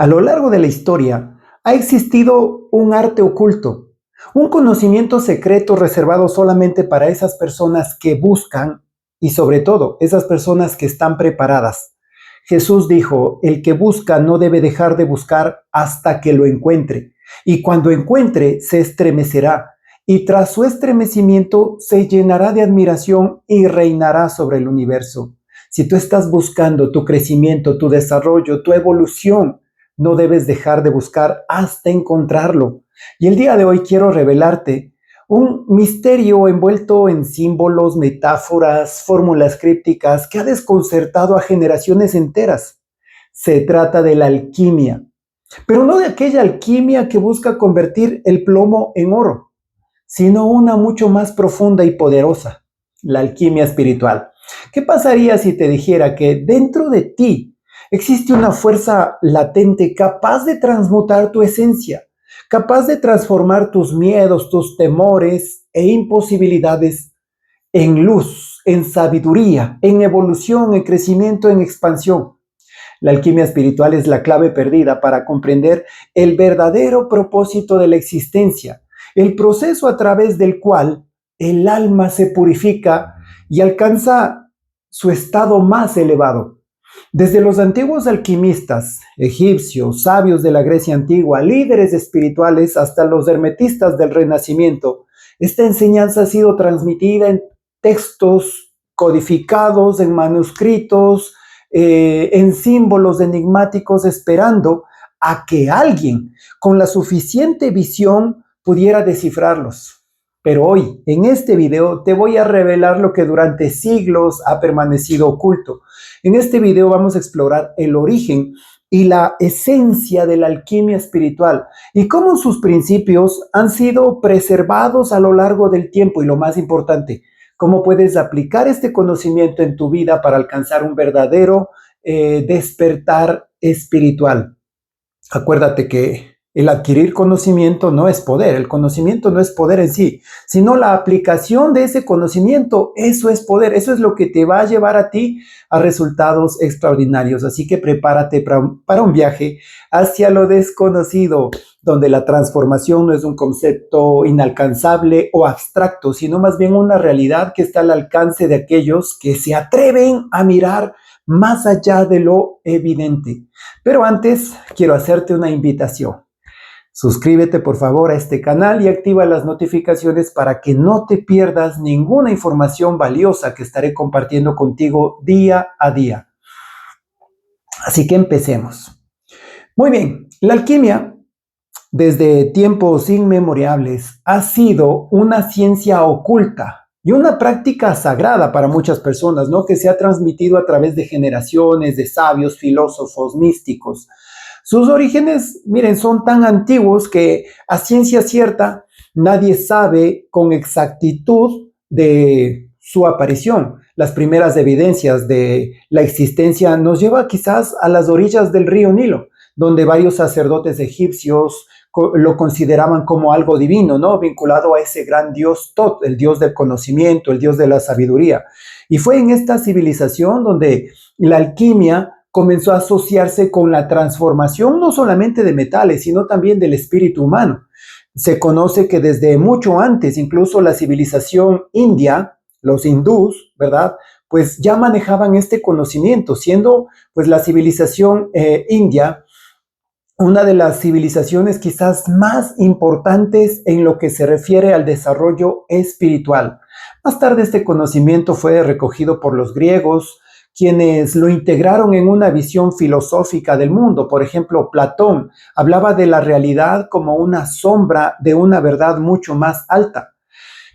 A lo largo de la historia ha existido un arte oculto, un conocimiento secreto reservado solamente para esas personas que buscan y sobre todo esas personas que están preparadas. Jesús dijo, el que busca no debe dejar de buscar hasta que lo encuentre, y cuando encuentre se estremecerá, y tras su estremecimiento se llenará de admiración y reinará sobre el universo. Si tú estás buscando tu crecimiento, tu desarrollo, tu evolución, no debes dejar de buscar hasta encontrarlo. Y el día de hoy quiero revelarte un misterio envuelto en símbolos, metáforas, fórmulas crípticas que ha desconcertado a generaciones enteras. Se trata de la alquimia, pero no de aquella alquimia que busca convertir el plomo en oro, sino una mucho más profunda y poderosa, la alquimia espiritual. ¿Qué pasaría si te dijera que dentro de ti existe una fuerza latente capaz de transmutar tu esencia, capaz de transformar tus miedos, tus temores e imposibilidades en luz, en sabiduría, en evolución, en crecimiento, en expansión? La alquimia espiritual es la clave perdida para comprender el verdadero propósito de la existencia, el proceso a través del cual el alma se purifica y alcanza su estado más elevado. Desde los antiguos alquimistas, egipcios, sabios de la Grecia antigua, líderes espirituales, hasta los hermetistas del Renacimiento, esta enseñanza ha sido transmitida en textos codificados, en manuscritos, en símbolos enigmáticos, esperando a que alguien con la suficiente visión pudiera descifrarlos. Pero hoy, en este video, te voy a revelar lo que durante siglos ha permanecido oculto. En este video vamos a explorar el origen y la esencia de la alquimia espiritual y cómo sus principios han sido preservados a lo largo del tiempo y, lo más importante, cómo puedes aplicar este conocimiento en tu vida para alcanzar un verdadero despertar espiritual. Acuérdate que el adquirir conocimiento no es poder, el conocimiento no es poder en sí, sino la aplicación de ese conocimiento, eso es poder, eso es lo que te va a llevar a ti a resultados extraordinarios. Así que prepárate para un viaje hacia lo desconocido, donde la transformación no es un concepto inalcanzable o abstracto, sino más bien una realidad que está al alcance de aquellos que se atreven a mirar más allá de lo evidente. Pero antes quiero hacerte una invitación. Suscríbete por favor a este canal y activa las notificaciones para que no te pierdas ninguna información valiosa que estaré compartiendo contigo día a día. Así que empecemos. Muy bien, la alquimia desde tiempos inmemorables ha sido una ciencia oculta y una práctica sagrada para muchas personas, ¿no? Que se ha transmitido a través de generaciones de sabios, filósofos, místicos. Sus orígenes, miren, son tan antiguos que a ciencia cierta nadie sabe con exactitud de su aparición. Las primeras evidencias de la existencia nos lleva quizás a las orillas del río Nilo, donde varios sacerdotes egipcios lo consideraban como algo divino, ¿no? Vinculado a ese gran dios Tot, el dios del conocimiento, el dios de la sabiduría. Y fue en esta civilización donde la alquimia comenzó a asociarse con la transformación no solamente de metales, sino también del espíritu humano. Se conoce que desde mucho antes, incluso la civilización india, los hindús, ¿verdad? Pues ya manejaban este conocimiento, siendo pues la civilización india una de las civilizaciones quizás más importantes en lo que se refiere al desarrollo espiritual. Más tarde este conocimiento fue recogido por los griegos, quienes lo integraron en una visión filosófica del mundo. Por ejemplo, Platón hablaba de la realidad como una sombra de una verdad mucho más alta,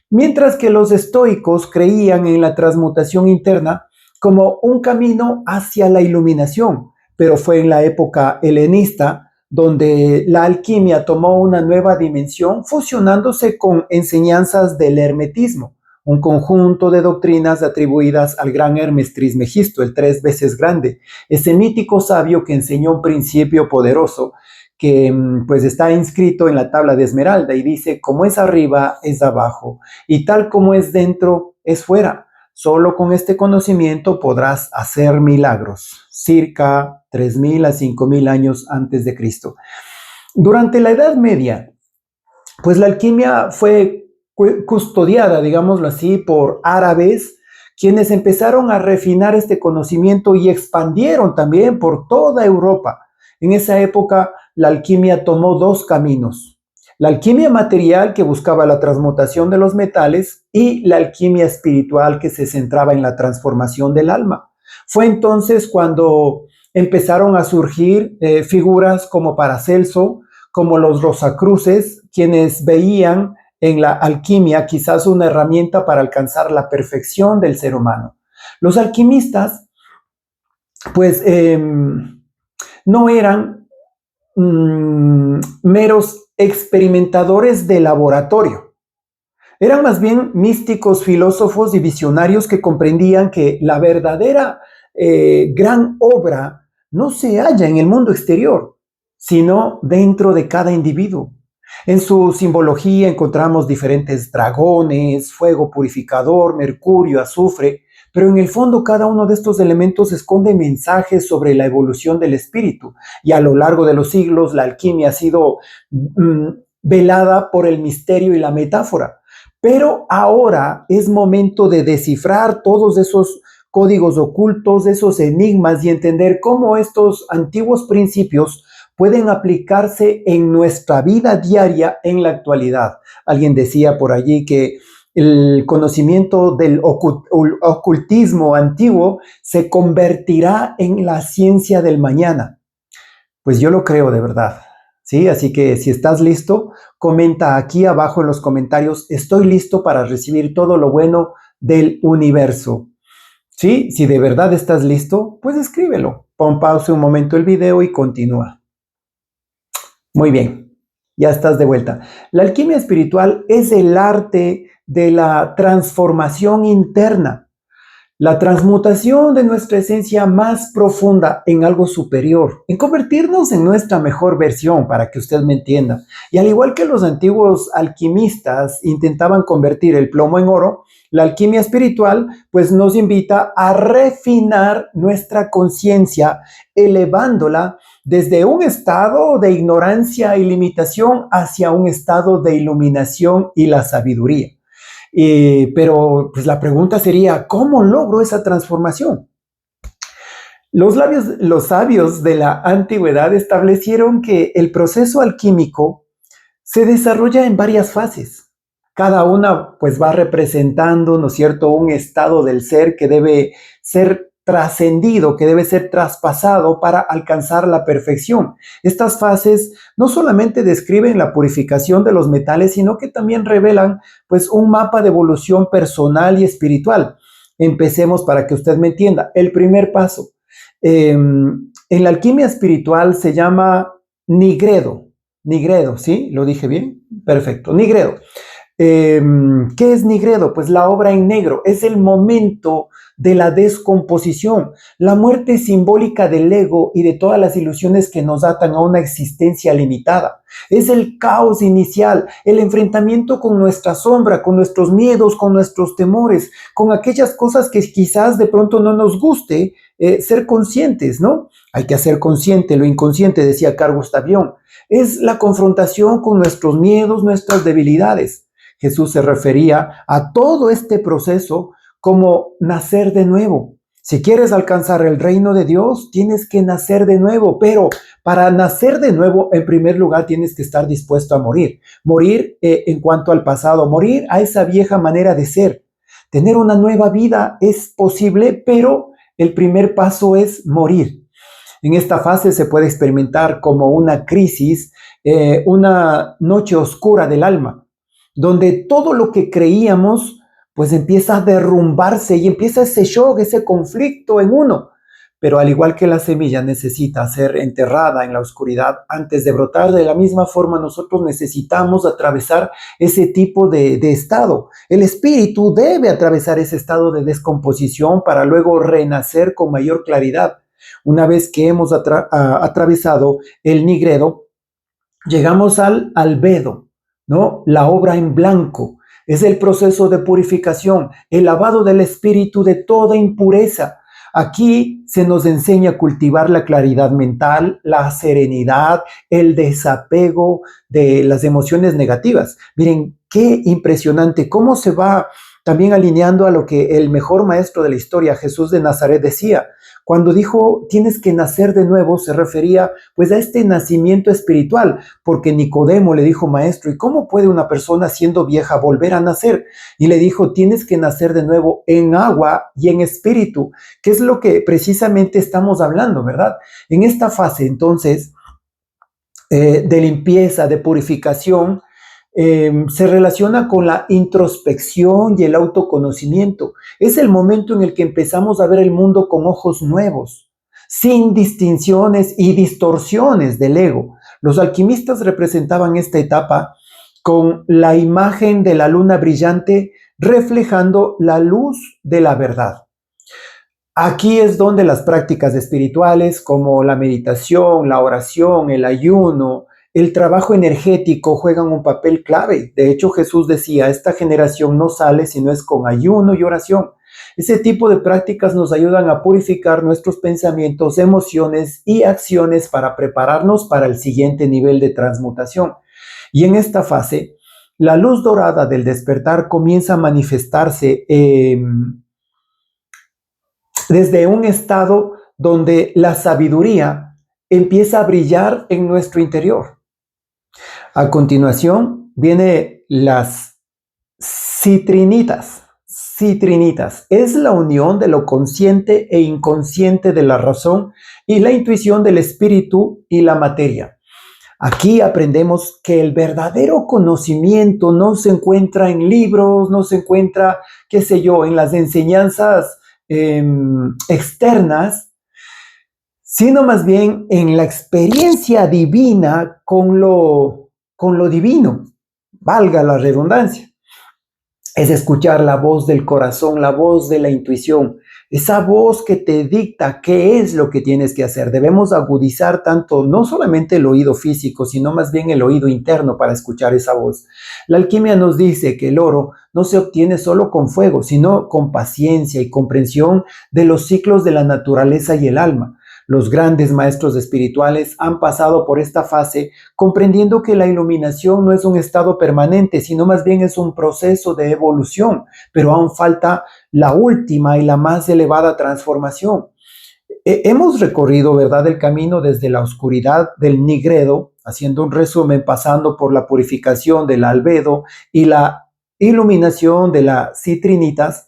mientras que los estoicos creían en la transmutación interna como un camino hacia la iluminación. Pero fue en la época helenista donde la alquimia tomó una nueva dimensión, fusionándose con enseñanzas del hermetismo, un conjunto de doctrinas atribuidas al gran Hermes Trismegisto, el 3 veces grande, ese mítico sabio que enseñó un principio poderoso que pues está inscrito en la tabla de Esmeralda y dice, como es arriba, es abajo, y tal como es dentro, es fuera. Solo con este conocimiento podrás hacer milagros, circa 3.000 a 5.000 años antes de Cristo. Durante la Edad Media, pues la alquimia fue custodiada, digámoslo así, por árabes, quienes empezaron a refinar este conocimiento y expandieron también por toda Europa. En esa época, la alquimia tomó dos caminos: la alquimia material, que buscaba la transmutación de los metales, y la alquimia espiritual, que se centraba en la transformación del alma. Fue entonces cuando empezaron a surgir figuras como Paracelso, como los Rosacruces, quienes veían en la alquimia quizás una herramienta para alcanzar la perfección del ser humano. Los alquimistas, pues, no eran meros experimentadores de laboratorio. Eran más bien místicos, filósofos y visionarios que comprendían que la verdadera gran obra no se halla en el mundo exterior, sino dentro de cada individuo. En su simbología encontramos diferentes dragones, fuego purificador, mercurio, azufre, pero en el fondo cada uno de estos elementos esconde mensajes sobre la evolución del espíritu, y a lo largo de los siglos la alquimia ha sido velada por el misterio y la metáfora. Pero ahora es momento de descifrar todos esos códigos ocultos, esos enigmas, y entender cómo estos antiguos principios pueden aplicarse en nuestra vida diaria en la actualidad. Alguien decía por allí que el conocimiento del ocultismo antiguo se convertirá en la ciencia del mañana. Pues yo lo creo de verdad, ¿sí? Así que si estás listo, comenta aquí abajo en los comentarios: estoy listo para recibir todo lo bueno del universo. ¿Sí? Si de verdad estás listo, pues escríbelo. Pon pausa un momento el video y continúa. Muy bien, ya estás de vuelta. La alquimia espiritual es el arte de la transformación interna, la transmutación de nuestra esencia más profunda en algo superior, en convertirnos en nuestra mejor versión, para que usted me entienda. Y al igual que los antiguos alquimistas intentaban convertir el plomo en oro, la alquimia espiritual pues nos invita a refinar nuestra conciencia, elevándola desde un estado de ignorancia y limitación hacia un estado de iluminación y la sabiduría. Pero pues la pregunta sería: ¿cómo logro esa transformación? Los sabios de la antigüedad establecieron que el proceso alquímico se desarrolla en varias fases. Cada una pues va representando, ¿no es cierto?, un estado del ser que debe ser trascendido, que debe ser traspasado para alcanzar la perfección. Estas fases no solamente describen la purificación de los metales, sino que también revelan pues un mapa de evolución personal y espiritual. Empecemos para que usted me entienda. El primer paso en la alquimia espiritual se llama nigredo. Nigredo, ¿sí? ¿Lo dije bien? Perfecto. Nigredo. ¿Qué es nigredo? Pues la obra en negro. Es el momento de la descomposición, la muerte simbólica del ego y de todas las ilusiones que nos atan a una existencia limitada. Es el caos inicial, el enfrentamiento con nuestra sombra, con nuestros miedos, con nuestros temores, con aquellas cosas que quizás de pronto no nos guste ser conscientes, ¿no? Hay que hacer consciente lo inconsciente, decía Carl Gustav Jung. Es la confrontación con nuestros miedos, nuestras debilidades. Jesús se refería a todo este proceso como nacer de nuevo. Si quieres alcanzar el reino de Dios, tienes que nacer de nuevo, pero para nacer de nuevo, en primer lugar, tienes que estar dispuesto a morir. Morir en cuanto al pasado, morir a esa vieja manera de ser. Tener una nueva vida es posible, pero el primer paso es morir. En esta fase se puede experimentar como una crisis, una noche oscura del alma, donde todo lo que creíamos pues empieza a derrumbarse y empieza ese shock, ese conflicto en uno. Pero al igual que la semilla necesita ser enterrada en la oscuridad antes de brotar, de la misma forma nosotros necesitamos atravesar ese tipo de estado. El espíritu debe atravesar ese estado de descomposición para luego renacer con mayor claridad. Una vez que hemos atravesado el nigredo, llegamos al albedo, ¿no? La obra en blanco. Es el proceso de purificación, el lavado del espíritu de toda impureza. Aquí se nos enseña a cultivar la claridad mental, la serenidad, el desapego de las emociones negativas. Miren, qué impresionante cómo se va también alineando a lo que el mejor maestro de la historia, Jesús de Nazaret, decía. Cuando dijo, tienes que nacer de nuevo, se refería pues a este nacimiento espiritual, porque Nicodemo le dijo, maestro, ¿y cómo puede una persona siendo vieja volver a nacer? Y le dijo, tienes que nacer de nuevo en agua y en espíritu, que es lo que precisamente estamos hablando, ¿verdad? En esta fase, entonces, de limpieza, de purificación, se relaciona con la introspección y el autoconocimiento. Es el momento en el que empezamos a ver el mundo con ojos nuevos, sin distinciones y distorsiones del ego. Los alquimistas representaban esta etapa con la imagen de la luna brillante reflejando la luz de la verdad. Aquí es donde las prácticas espirituales como la meditación, la oración, el ayuno, el trabajo energético juegan un papel clave. De hecho, Jesús decía, esta generación no sale si no es con ayuno y oración. Ese tipo de prácticas nos ayudan a purificar nuestros pensamientos, emociones y acciones para prepararnos para el siguiente nivel de transmutación. Y en esta fase, la luz dorada del despertar comienza a manifestarse desde un estado donde la sabiduría empieza a brillar en nuestro interior. A continuación, vienen las citrinitas. Citrinitas es la unión de lo consciente e inconsciente de la razón y la intuición del espíritu y la materia. Aquí aprendemos que el verdadero conocimiento no se encuentra en libros, no se encuentra, qué sé yo, en las enseñanzas externas, sino más bien en la experiencia divina con lo divino, valga la redundancia. Es escuchar la voz del corazón, la voz de la intuición, esa voz que te dicta qué es lo que tienes que hacer. Debemos agudizar tanto, no solamente el oído físico, sino más bien el oído interno para escuchar esa voz. La alquimia nos dice que el oro no se obtiene solo con fuego, sino con paciencia y comprensión de los ciclos de la naturaleza y el alma. Los grandes maestros espirituales han pasado por esta fase comprendiendo que la iluminación no es un estado permanente, sino más bien es un proceso de evolución, pero aún falta la última y la más elevada transformación. Hemos recorrido, ¿verdad?, el camino desde la oscuridad del nigredo, haciendo un resumen, pasando por la purificación del albedo y la iluminación de las citrinitas.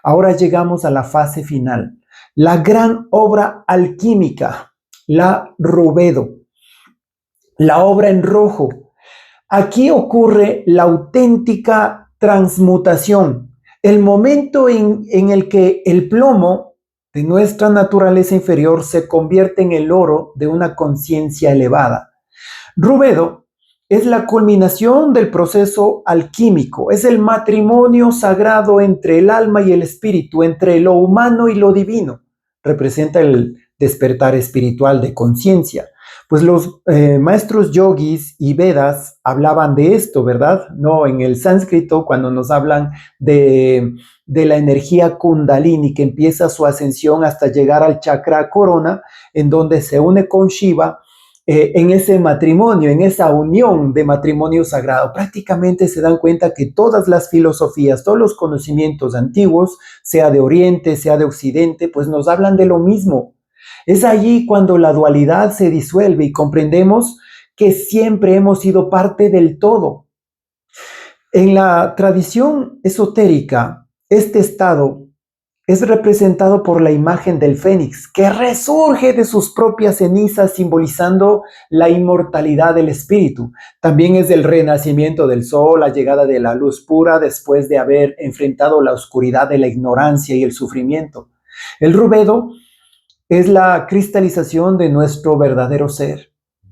Ahora llegamos a la fase final. La gran obra alquímica, la rubedo, la obra en rojo. Aquí ocurre la auténtica transmutación, el momento en el que el plomo de nuestra naturaleza inferior se convierte en el oro de una conciencia elevada. Rubedo es la culminación del proceso alquímico, es el matrimonio sagrado entre el alma y el espíritu, entre lo humano y lo divino. Representa el despertar espiritual de conciencia. Pues los maestros yogis y Vedas hablaban de esto, ¿verdad? No, en el sánscrito, cuando nos hablan de la energía kundalini que empieza su ascensión hasta llegar al chakra corona, en donde se une con Shiva, en ese matrimonio, en esa unión de matrimonio sagrado, prácticamente se dan cuenta que todas las filosofías, todos los conocimientos antiguos, sea de Oriente, sea de Occidente, pues nos hablan de lo mismo. Es allí cuando la dualidad se disuelve y comprendemos que siempre hemos sido parte del todo. En la tradición esotérica, este estado es representado por la imagen del fénix, que resurge de sus propias cenizas, simbolizando la inmortalidad del espíritu. También es el renacimiento del sol, la llegada de la luz pura después de haber enfrentado la oscuridad de la ignorancia y el sufrimiento. El rubedo es la cristalización de nuestro verdadero ser.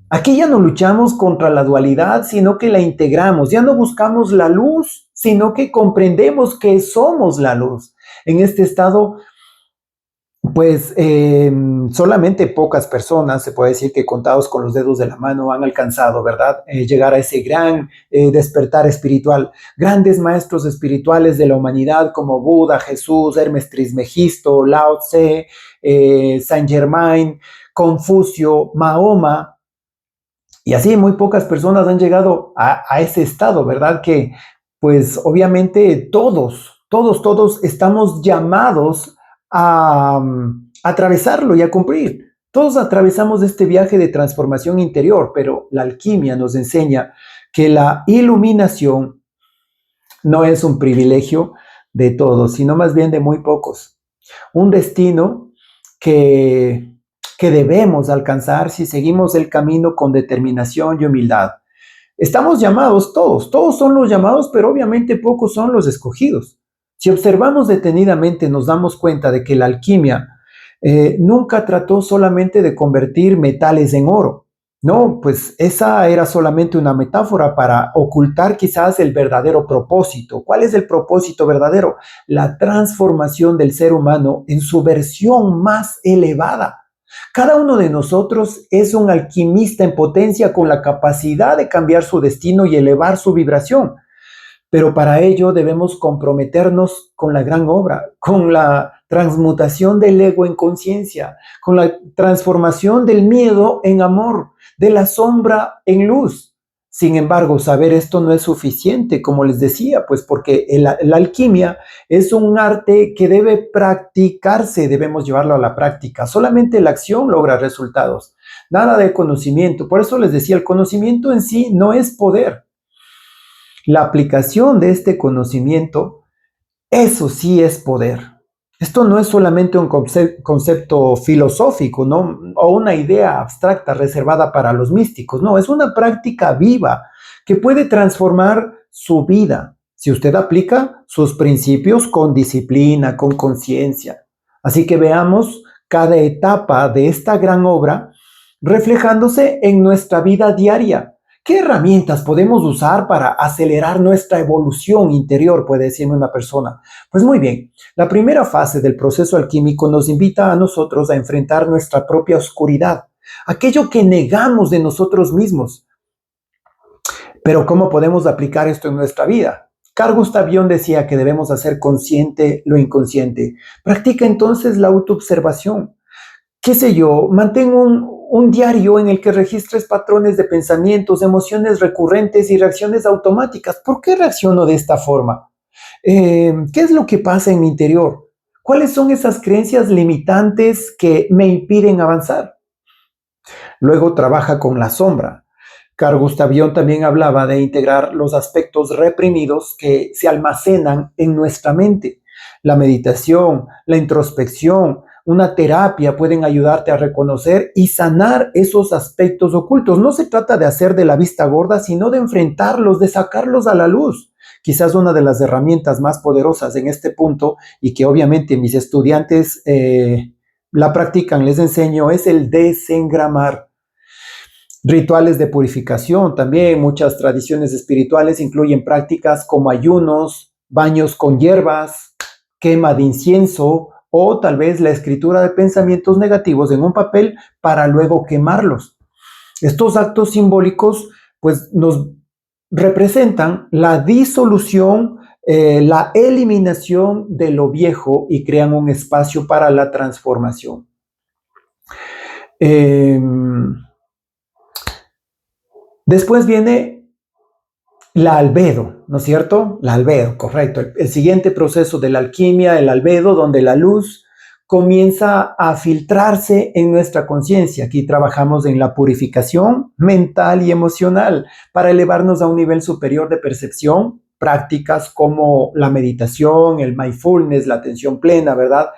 Aquí ya no luchamos contra la dualidad, sino que la integramos. Ya no buscamos la luz, sino que comprendemos que somos la luz. En este estado Pues solamente pocas personas, se puede decir que contados con los dedos de la mano, han alcanzado, ¿verdad? Llegar a ese gran despertar espiritual. Grandes maestros espirituales de la humanidad como Buda, Jesús, Hermes Trismegisto, Lao Tse, Saint Germain, Confucio, Mahoma, y así muy pocas personas han llegado a ese estado, ¿verdad? Que pues obviamente todos estamos llamados a atravesarlo y a cumplir. Todos atravesamos este viaje de transformación interior, pero la alquimia nos enseña que la iluminación no es un privilegio de todos, sino más bien de muy pocos. Un destino que, que debemos alcanzar si seguimos el camino con determinación y humildad. Estamos llamados todos son los llamados, pero obviamente pocos son los escogidos. Si observamos detenidamente, nos damos cuenta de que la alquimia nunca trató solamente de convertir metales en oro. No, pues esa era solamente una metáfora para ocultar quizás el verdadero propósito. ¿Cuál es el propósito verdadero? La transformación del ser humano en su versión más elevada. Cada uno de nosotros es un alquimista en potencia con la capacidad de cambiar su destino y elevar su vibración. Pero para ello debemos comprometernos con la gran obra, con la transmutación del ego en conciencia, con la transformación del miedo en amor, de la sombra en luz. Sin embargo, saber esto no es suficiente, como les decía, pues porque la alquimia es un arte que debe practicarse, debemos llevarlo a la práctica. Solamente la acción logra resultados, nada de conocimiento. Por eso les decía, el conocimiento en sí no es poder. La aplicación de este conocimiento, eso sí es poder. Esto no es solamente un concepto filosófico, ¿no? O una idea abstracta reservada para los místicos. No, es una práctica viva que puede transformar su vida si usted aplica sus principios con disciplina, con conciencia. Así que veamos cada etapa de esta gran obra reflejándose en nuestra vida diaria. ¿Qué herramientas podemos usar para acelerar nuestra evolución interior? Puede decirme una persona. Pues muy bien, la primera fase del proceso alquímico nos invita a nosotros a enfrentar nuestra propia oscuridad, aquello que negamos de nosotros mismos. Pero ¿cómo podemos aplicar esto en nuestra vida? Carl Gustav Jung decía que debemos hacer consciente lo inconsciente. Practica entonces la autoobservación. ¿Qué sé yo? Mantén un diario en el que registres patrones de pensamientos, emociones recurrentes y reacciones automáticas. ¿Por qué reacciono de esta forma? ¿Qué es lo que pasa en mi interior? ¿Cuáles son esas creencias limitantes que me impiden avanzar? Luego trabaja con la sombra. Carl Gustav Jung también hablaba de integrar los aspectos reprimidos que se almacenan en nuestra mente. La meditación, la introspección, una terapia pueden ayudarte a reconocer y sanar esos aspectos ocultos. No se trata de hacer de la vista gorda, sino de enfrentarlos, de sacarlos a la luz. Quizás una de las herramientas más poderosas en este punto y que obviamente mis estudiantes la practican, les enseño, es el desengramar. Rituales de purificación también, muchas tradiciones espirituales incluyen prácticas como ayunos, baños con hierbas, quema de incienso o tal vez la escritura de pensamientos negativos en un papel para luego quemarlos. Estos actos simbólicos pues nos representan la disolución, la eliminación de lo viejo y crean un espacio para la transformación. Después viene la albedo, ¿no es cierto? La albedo, correcto. El siguiente proceso de la alquimia, el albedo, donde la luz comienza a filtrarse en nuestra conciencia. Aquí trabajamos en la purificación mental y emocional para elevarnos a un nivel superior de percepción. Prácticas como la meditación, el mindfulness, la atención plena, ¿verdad?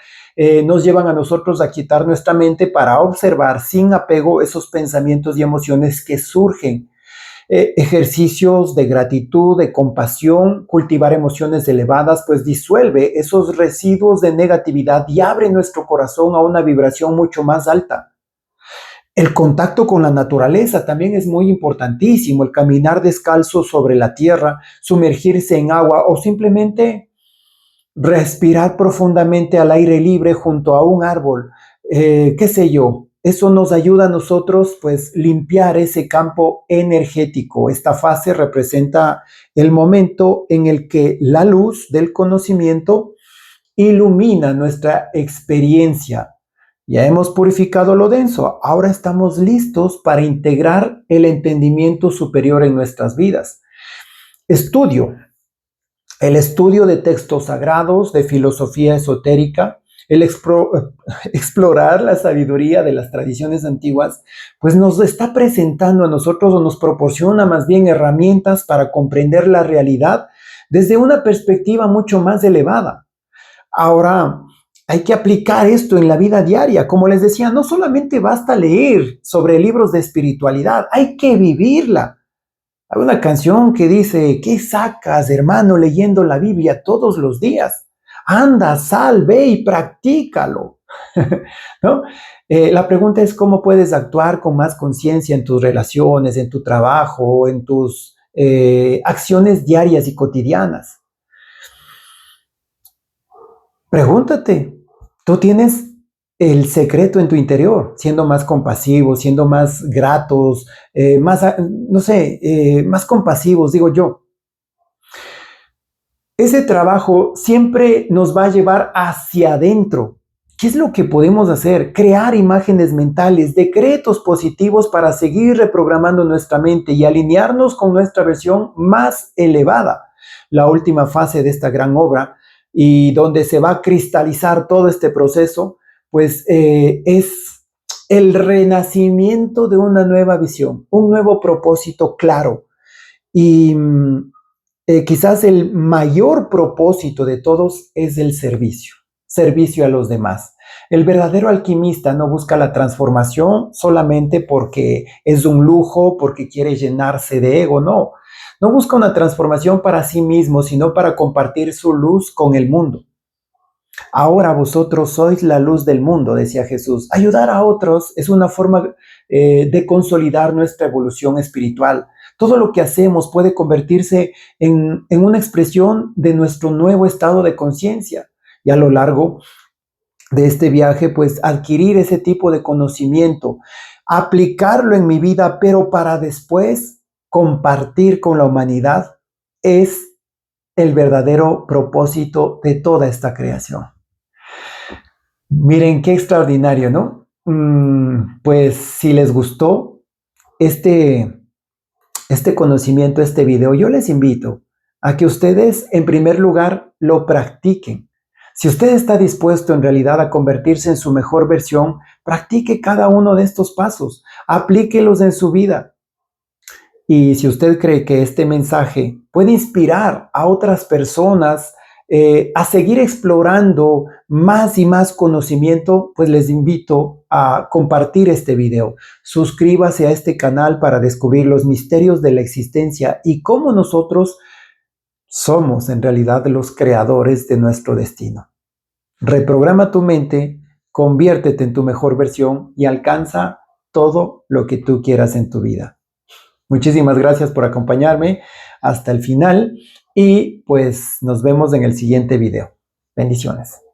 Nos llevan a nosotros a quitar nuestra mente para observar sin apego esos pensamientos y emociones que surgen. Ejercicios de gratitud, de compasión, cultivar emociones elevadas, pues disuelve esos residuos de negatividad y abre nuestro corazón a una vibración mucho más alta. El contacto con la naturaleza también es muy importantísimo, el caminar descalzo sobre la tierra, sumergirse en agua o simplemente respirar profundamente al aire libre junto a un árbol, qué sé yo. Eso nos ayuda a nosotros, pues, limpiar ese campo energético. Esta fase representa el momento en el que la luz del conocimiento ilumina nuestra experiencia. Ya hemos purificado lo denso, ahora estamos listos para integrar el entendimiento superior en nuestras vidas. Estudio. El estudio de textos sagrados, de filosofía esotérica, explorar la sabiduría de las tradiciones antiguas, pues nos está presentando a nosotros o nos proporciona más bien herramientas para comprender la realidad desde una perspectiva mucho más elevada. Ahora, hay que aplicar esto en la vida diaria. Como les decía, no solamente basta leer sobre libros de espiritualidad, hay que vivirla. Hay una canción que dice, ¿qué sacas, hermano, leyendo la Biblia todos los días? Anda, sal, ve y practícalo. ¿No? La pregunta es cómo puedes actuar con más conciencia en tus relaciones, en tu trabajo, en tus acciones diarias y cotidianas. Pregúntate, ¿tú tienes el secreto en tu interior, siendo más compasivos, siendo más gratos, más, no sé, más compasivos, digo yo? Ese trabajo siempre nos va a llevar hacia adentro. ¿Qué es lo que podemos hacer? Crear imágenes mentales, decretos positivos para seguir reprogramando nuestra mente y alinearnos con nuestra versión más elevada. La última fase de esta gran obra y donde se va a cristalizar todo este proceso, pues es el renacimiento de una nueva visión, un nuevo propósito claro. Y quizás el mayor propósito de todos es el servicio, servicio a los demás. El verdadero alquimista no busca la transformación solamente porque es un lujo, porque quiere llenarse de ego, no. No busca una transformación para sí mismo, sino para compartir su luz con el mundo. Ahora vosotros sois la luz del mundo, decía Jesús. Ayudar a otros es una forma de consolidar nuestra evolución espiritual. Todo lo que hacemos puede convertirse en una expresión de nuestro nuevo estado de conciencia. Y a lo largo de este viaje, pues adquirir ese tipo de conocimiento, aplicarlo en mi vida, pero para después compartir con la humanidad, es el verdadero propósito de toda esta creación. Miren qué extraordinario, ¿no? Pues si les gustó este conocimiento, este video, yo les invito a que ustedes en primer lugar lo practiquen. Si usted está dispuesto en realidad a convertirse en su mejor versión, practique cada uno de estos pasos, aplíquelos en su vida. Y si usted cree que este mensaje puede inspirar a otras personas a seguir explorando más y más conocimiento, pues les invito a compartir este video. Suscríbase a este canal para descubrir los misterios de la existencia y cómo nosotros somos en realidad los creadores de nuestro destino. Reprograma tu mente, conviértete en tu mejor versión y alcanza todo lo que tú quieras en tu vida. Muchísimas gracias por acompañarme hasta el final y pues nos vemos en el siguiente video. Bendiciones.